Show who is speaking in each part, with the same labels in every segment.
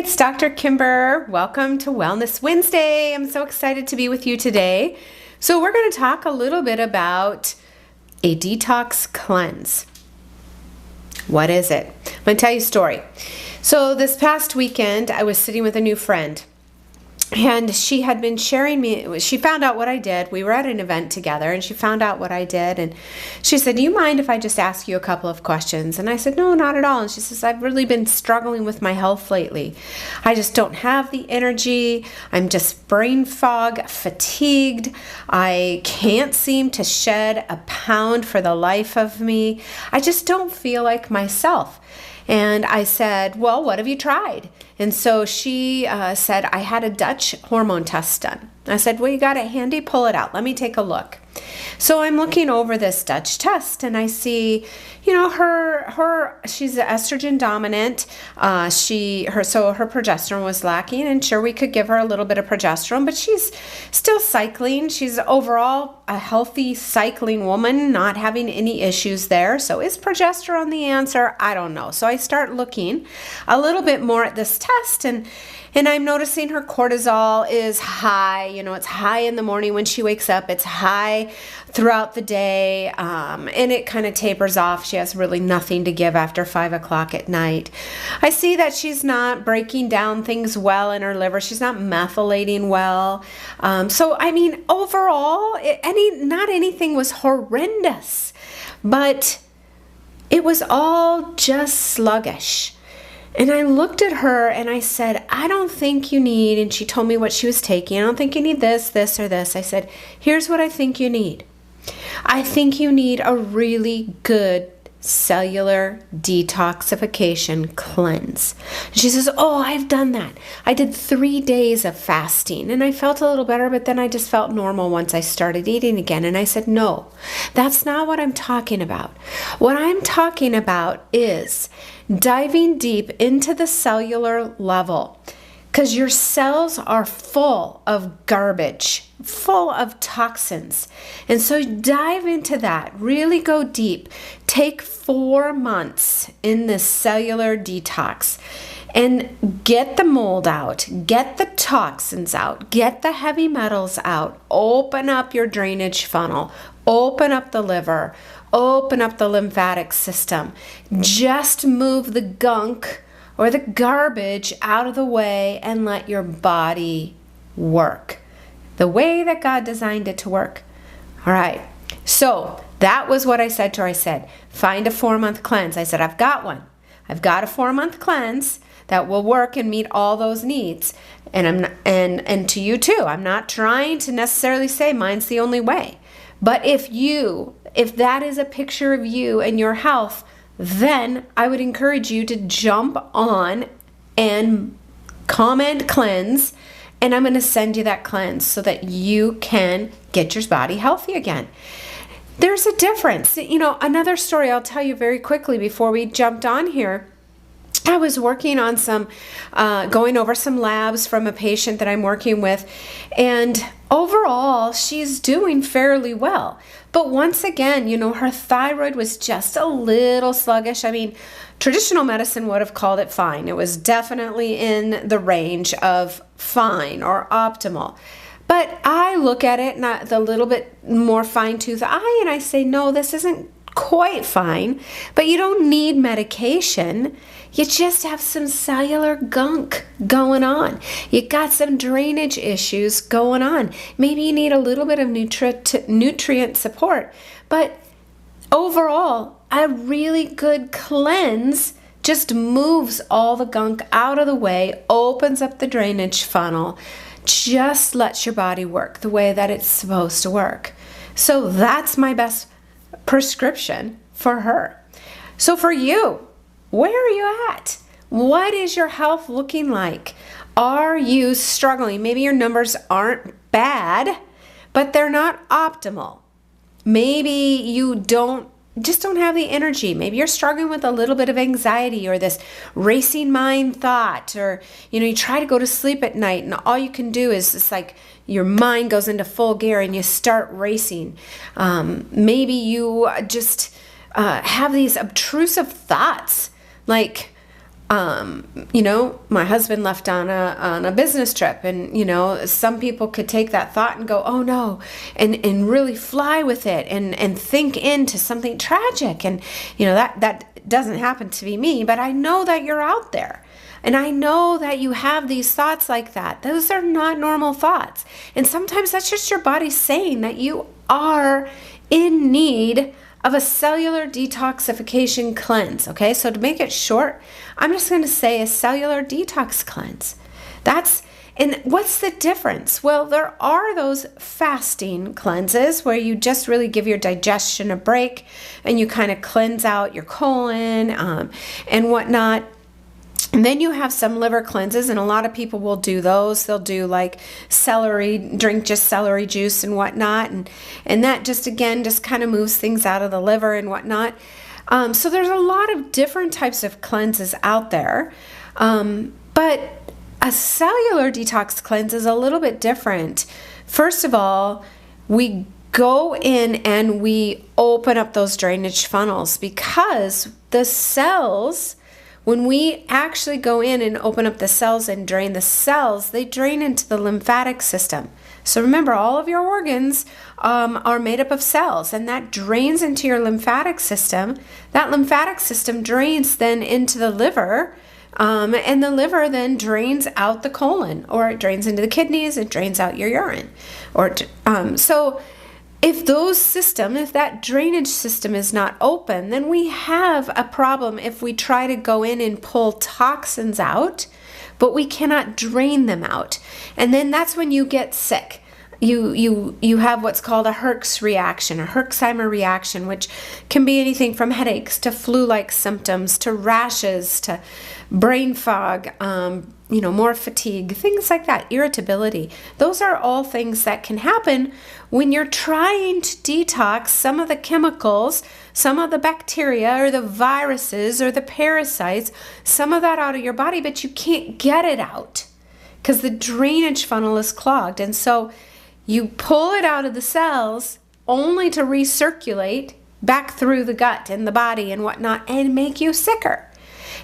Speaker 1: It's Dr. Kimber. Welcome to Wellness Wednesday. I'm so excited to be with you today. So we're going to talk a little bit about a detox cleanse. What is it? I'm going to tell you a story. So this past weekend, I was sitting with a new friend. And she had been sharing me, she found out what I did. We were at an event together and she found out what I did. And she said, do you mind if I just ask you a couple of questions? And I said, no, not at all. And she says, I've really been struggling with my health lately. I just don't have the energy. I'm just brain fog, fatigued. I can't seem to shed a pound for the life of me. I just don't feel like myself. And I said, well, what have you tried? And so she said, I had a Dutch hormone test done. I said, well, you got it handy? Pull it out. Let me take a look. So I'm looking over this Dutch test and I see, she's estrogen dominant. So her progesterone was lacking, and sure, we could give her a little bit of progesterone, but she's still cycling. She's overall a healthy cycling woman, not having any issues there. So is progesterone the answer? I don't know. So I start looking a little bit more at this test, and I'm noticing her cortisol is high. It's high in the morning when she wakes up. It's high throughout the day, and it kind of tapers off. She has really nothing to give after 5 o'clock at night. I see that she's not breaking down things well in her liver. She's not methylating well. Overall, not anything was horrendous, but it was all just sluggish. And I looked at her and I said, I don't think you need, and she told me what she was taking. I don't think you need this, this, or this. I said, here's what I think you need. I think you need a really good cellular detoxification cleanse. And she says, oh, I've done that. I did 3 days of fasting and I felt a little better, but then I just felt normal once I started eating again. And I said, no, that's not what I'm talking about. What I'm talking about is diving deep into the cellular level, because your cells are full of garbage, full of toxins. And so dive into that, really go deep. Take 4 months in this cellular detox and get the mold out, get the toxins out, get the heavy metals out, open up your drainage funnel, open up the liver, open up the lymphatic system. Just move the gunk or the garbage out of the way and let your body work the way that God designed it to work. All right. So that was what I said to her. I said, find a 4-month cleanse. I said, I've got one. I've got a 4-month cleanse that will work and meet all those needs. And and to you too. I'm not trying to necessarily say mine's the only way. But if that is a picture of you and your health, then I would encourage you to jump on and comment cleanse, and I'm going to send you that cleanse so that you can get your body healthy again. There's a difference. Another story I'll tell you very quickly before we jumped on here. I was working on going over some labs from a patient that I'm working with, and overall, she's doing fairly well. But once again, her thyroid was just a little sluggish. I mean, traditional medicine would have called it fine. It was definitely in the range of fine or optimal. But I look at it, not the little bit more fine-tooth eye, and I say, no, this isn't quite fine, but you don't need medication. You just have some cellular gunk going on. You got some drainage issues going on. Maybe you need a little bit of nutrient support. But overall, a really good cleanse just moves all the gunk out of the way, opens up the drainage funnel, just lets your body work the way that it's supposed to work. So that's my best prescription for her. So for you, where are you at? What is your health looking like? Are you struggling? Maybe your numbers aren't bad, but they're not optimal. Maybe you just don't have the energy. Maybe you're struggling with a little bit of anxiety or this racing mind thought, or you try to go to sleep at night and all you can do is it's like your mind goes into full gear and you start racing. Maybe you just have these obtrusive thoughts like, My husband left on a business trip, and some people could take that thought and go, oh no, and really fly with it and think into something tragic. And that doesn't happen to be me, but I know that you're out there. And I know that you have these thoughts like that. Those are not normal thoughts. And sometimes that's just your body saying that you are in need of a cellular detoxification cleanse. Okay, so to make it short, I'm just going to say a cellular detox cleanse. And what's the difference? Well, there are those fasting cleanses where you just really give your digestion a break and you kind of cleanse out your colon and whatnot. And then you have some liver cleanses, and a lot of people will do those. They'll do like drink just celery juice and whatnot. And that just kind of moves things out of the liver and whatnot. So there's a lot of different types of cleanses out there. But a cellular detox cleanse is a little bit different. First of all, we go in and we open up those drainage funnels, because the cells, when we actually go in and open up the cells and drain the cells, they drain into the lymphatic system. So remember, all of your organs are made up of cells, and that drains into your lymphatic system. That lymphatic system drains then into the liver, and the liver then drains out the colon, or it drains into the kidneys, it drains out your urine. So if that drainage system is not open, then we have a problem if we try to go in and pull toxins out, but we cannot drain them out. And then that's when you get sick. You have what's called a Herx reaction, a Herxheimer reaction, which can be anything from headaches to flu-like symptoms to rashes to brain fog, more fatigue, things like that, irritability. Those are all things that can happen when you're trying to detox some of the chemicals, some of the bacteria or the viruses or the parasites, some of that out of your body, but you can't get it out because the drainage funnel is clogged. And so you pull it out of the cells only to recirculate back through the gut and the body and whatnot and make you sicker.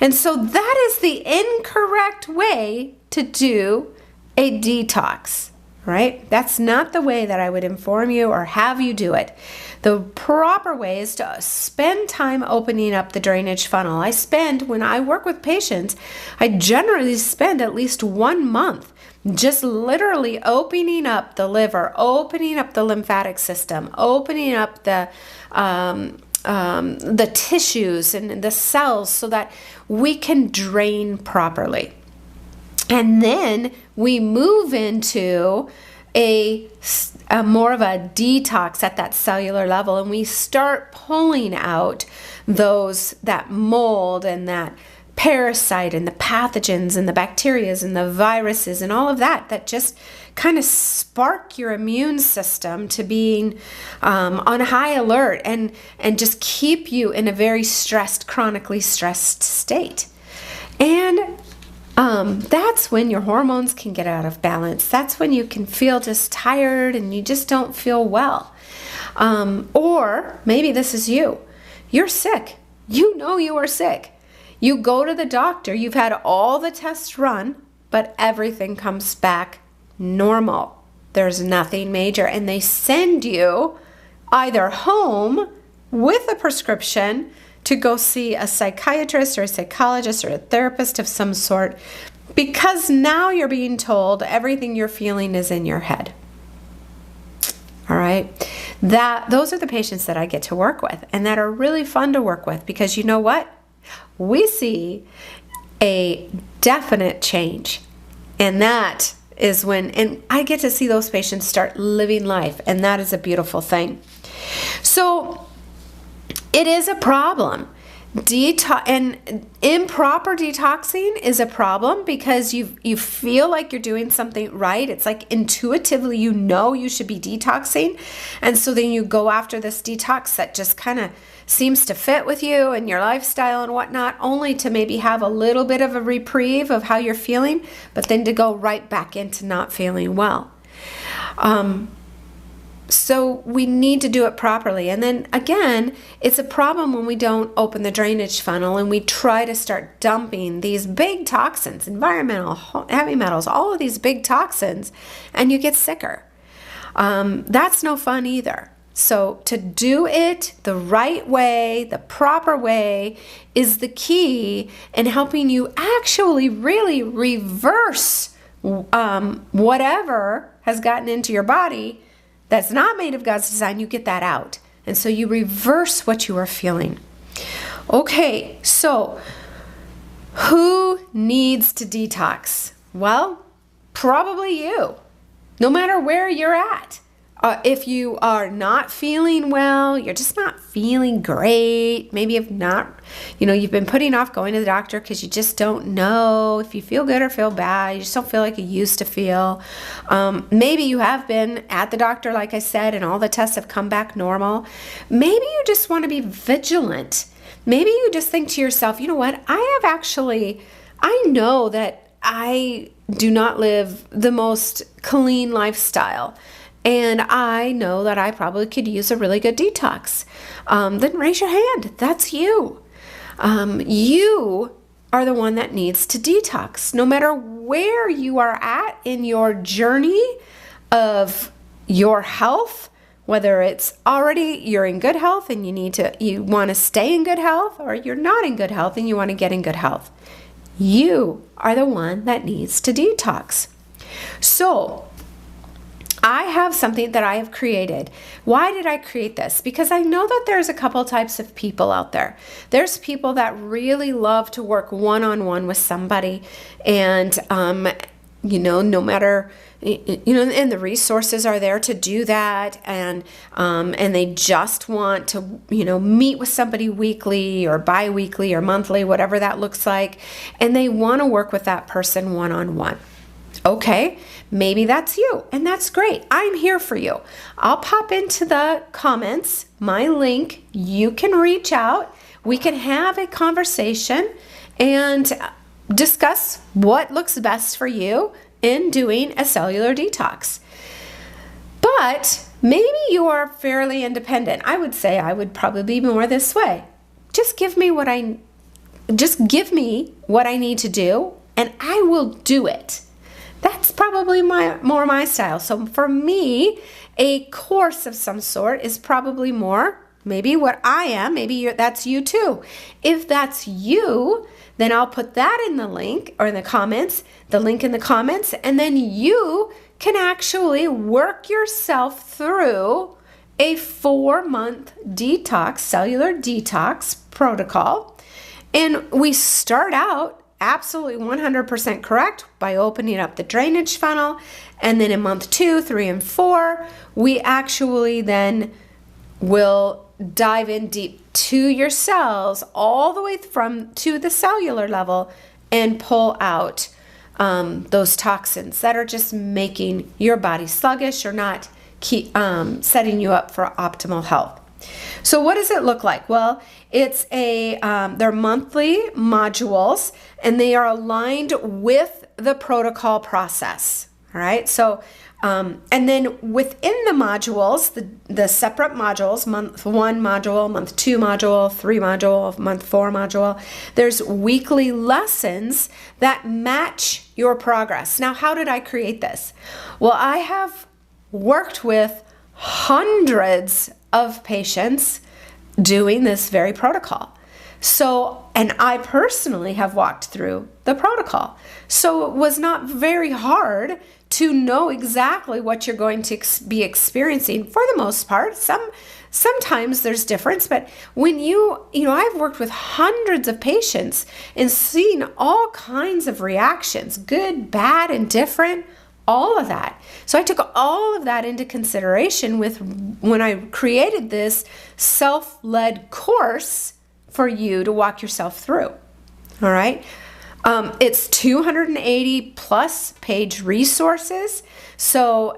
Speaker 1: And so that is the incorrect way to do a detox, right? That's not the way that I would inform you or have you do it. The proper way is to spend time opening up the drainage funnel. When I work with patients, I generally spend at least 1 month just literally opening up the liver, opening up the lymphatic system, opening up the tissues and the cells so that we can drain properly. And then we move into a more of a detox at that cellular level, and we start pulling out that mold and that parasite and the pathogens and the bacterias and the viruses and all of that just kind of spark your immune system to being on high alert and just keep you in a very chronically stressed state. And that's when your hormones can get out of balance. That's when you can feel just tired and you just don't feel well. Or maybe this is you. You're sick. You know you are sick. You go to the doctor, you've had all the tests run, but everything comes back normal. There's nothing major, and they send you either home with a prescription to go see a psychiatrist or a psychologist or a therapist of some sort, because now you're being told everything you're feeling is in your head. All right. Those are the patients that I get to work with, and that are really fun to work with, because you know what? We see a definite change, and that is and I get to see those patients start living life, and that is a beautiful thing. So it is a problem. And improper detoxing is a problem because you feel like you're doing something right. It's like intuitively you should be detoxing, and so then you go after this detox that just kind of seems to fit with you and your lifestyle and whatnot, only to maybe have a little bit of a reprieve of how you're feeling, but then to go right back into not feeling well. So we need to do it properly. And then again, it's a problem when we don't open the drainage funnel and we try to start dumping these big toxins, environmental, heavy metals, all of these big toxins, and you get sicker. That's no fun either. So to do it the right way, the proper way, is the key in helping you actually really reverse whatever has gotten into your body that's not made of God's design. You get that out. And so you reverse what you are feeling. Okay, so who needs to detox? Well, probably you, no matter where you're at. If you are not feeling well, you're just not feeling great. Maybe you've been putting off going to the doctor because you just don't know if you feel good or feel bad. You just don't feel like you used to feel. Maybe you have been at the doctor, like I said, and all the tests have come back normal. Maybe you just want to be vigilant. Maybe you just think to yourself, you know what? I know that I do not live the most clean lifestyle. And I know that I probably could use a really good detox. Then raise your hand. That's you. You are the one that needs to detox. No matter where you are at in your journey of your health, whether it's already you're in good health and you want to stay in good health, or you're not in good health and you want to get in good health, you are the one that needs to detox. So I have something that I have created. Why did I create this? Because I know that there's a couple types of people out there. There's people that really love to work one-on-one with somebody, and no matter, and the resources are there to do that, and they just want to, meet with somebody weekly or bi-weekly or monthly, whatever that looks like, and they want to work with that person one-on-one. Okay, maybe that's you, and that's great. I'm here for you. I'll pop into the comments my link. You can reach out. We can have a conversation and discuss what looks best for you in doing a cellular detox. But maybe you are fairly independent. I would say I would probably be more this way. Just give me what I need to do, and I will do it. That's probably more my style. So for me, a course of some sort is probably more maybe what I am. Maybe that's you too. If that's you, then I'll put that in the link or in the comments, and then you can actually work yourself through a 4-month detox, cellular detox protocol. And we start out absolutely 100% correct by opening up the drainage funnel. And then in month 2, 3, and 4, we actually then will dive in deep to your cells all the way to the cellular level and pull out those toxins that are just making your body sluggish or not setting you up for optimal health. So what does it look like? Well, it's they're monthly modules, and they are aligned with the protocol process. All right. So, and then within the modules, the separate modules, month 1 module, month 2 module, 3 module, month 4 module, there's weekly lessons that match your progress. Now, how did I create this? Well, I have worked with hundreds of patients doing this very protocol. So, and I personally have walked through the protocol. So it was not very hard to know exactly what you're going to be experiencing for the most part. Sometimes there's difference, but when I've worked with hundreds of patients and seen all kinds of reactions, good, bad, and different, all of that. So I took all of that into consideration when I created this self-led course for you to walk yourself through. All right. It's 280 plus page resources. So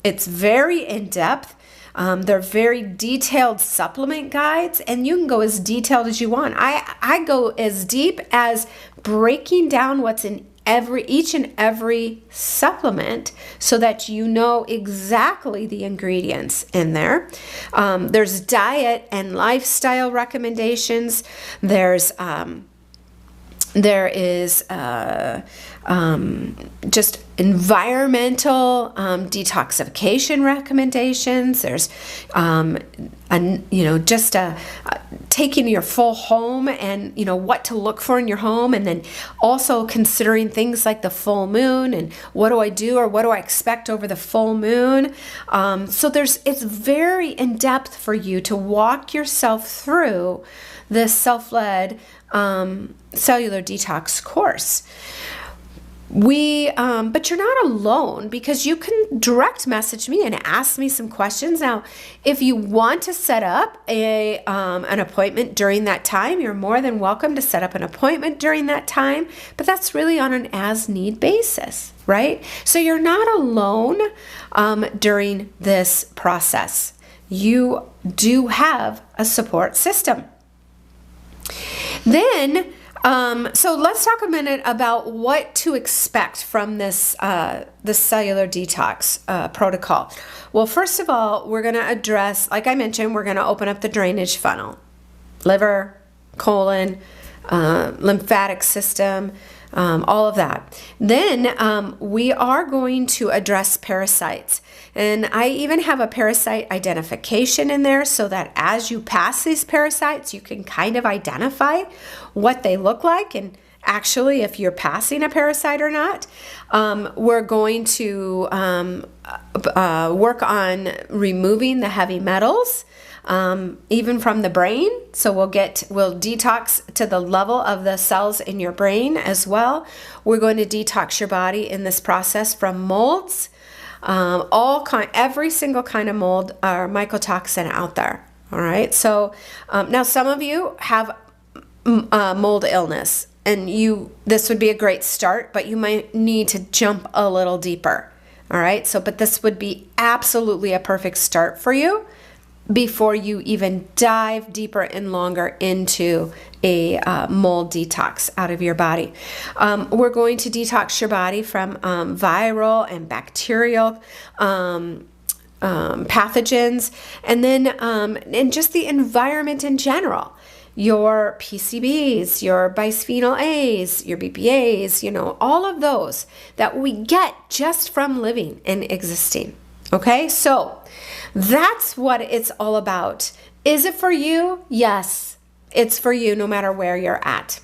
Speaker 1: it's very in-depth. They're very detailed supplement guides, and you can go as detailed as you want. I go as deep as breaking down what's in each and every supplement so that you know exactly the ingredients in there. There's diet and lifestyle recommendations. There is just environmental detoxification recommendations. There's taking your full home and what to look for in your home, and then also considering things like the full moon and what do I do or what do I expect over the full moon. So it's very in depth for you to walk yourself through this self-led cellular detox course. But you're not alone, because you can direct message me and ask me some questions. Now, if you want to set up an appointment during that time, you're more than welcome to set up an appointment during that time, but that's really on an as-need basis, right? So you're not alone during this process. You do have a support system. Then, so let's talk a minute about what to expect from this cellular detox protocol. Well, first of all, we're going to address, like I mentioned, we're going to open up the drainage funnel, liver, colon, lymphatic system, all of that. Then we are going to address parasites. And I even have a parasite identification in there so that as you pass these parasites, you can kind of identify what they look like and actually if you're passing a parasite or not. We're going to work on removing the heavy metals, even from the brain. So we'll detox to the level of the cells in your brain as well. We're going to detox your body in this process from molds, every single kind of mold or mycotoxin out there. All right. So now some of you have mold illness, and this would be a great start, but you might need to jump a little deeper. All right. So, but this would be absolutely a perfect start for you before you even dive deeper and longer into a mold detox out of your body. We're going to detox your body from viral and bacterial pathogens, and then and just the environment in general. Your PCBs, your bisphenol A's, your BPA's, all of those that we get just from living and existing. Okay, so that's what it's all about. Is it for you? Yes, it's for you no matter where you're at.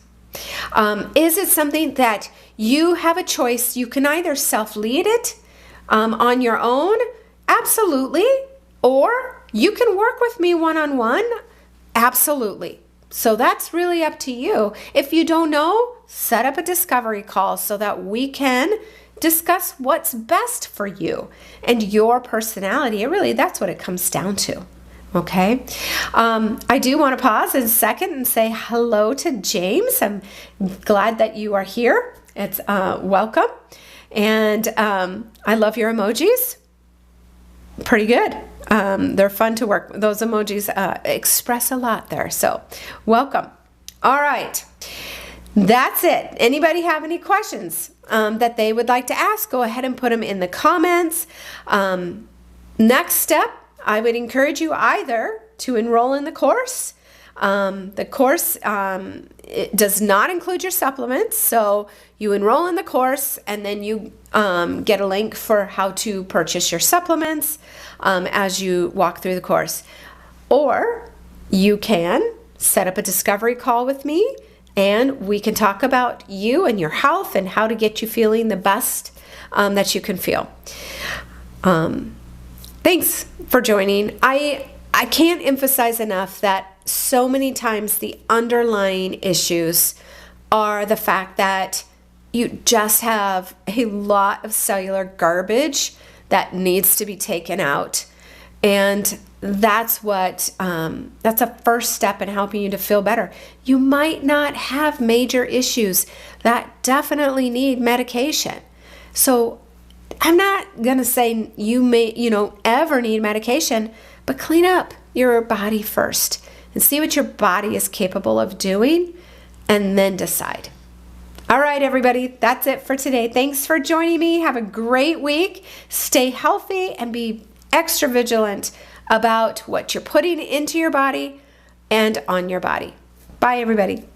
Speaker 1: Is it something that you have a choice? You can either self-lead it on your own, absolutely, or you can work with me one-on-one, absolutely. So that's really up to you. If you don't know, set up a discovery call so that we can discuss what's best for you and your personality. Really, that's what it comes down to. Okay. I do want to pause in a second and say hello to James. I'm glad that you are here. It's welcome. And I love your emojis. Pretty good. They're fun to work. Those emojis express a lot there. So welcome. All right. That's it. Anybody have any questions that they would like to ask? Go ahead and put them in the comments. Next step, I would encourage you either to enroll in the course. The course it does not include your supplements, so you enroll in the course and then you get a link for how to purchase your supplements as you walk through the course. Or you can set up a discovery call with me and we can talk about you and your health and how to get you feeling the best that you can feel. Thanks for joining. I can't emphasize enough that so many times the underlying issues are the fact that you just have a lot of cellular garbage that needs to be taken out. And that's that's a first step in helping you to feel better. You might not have major issues that definitely need medication. So I'm not going to say you may, ever need medication, but clean up your body first and see what your body is capable of doing and then decide. All right, everybody, that's it for today. Thanks for joining me. Have a great week. Stay healthy and be extra vigilant about what you're putting into your body and on your body. Bye, everybody.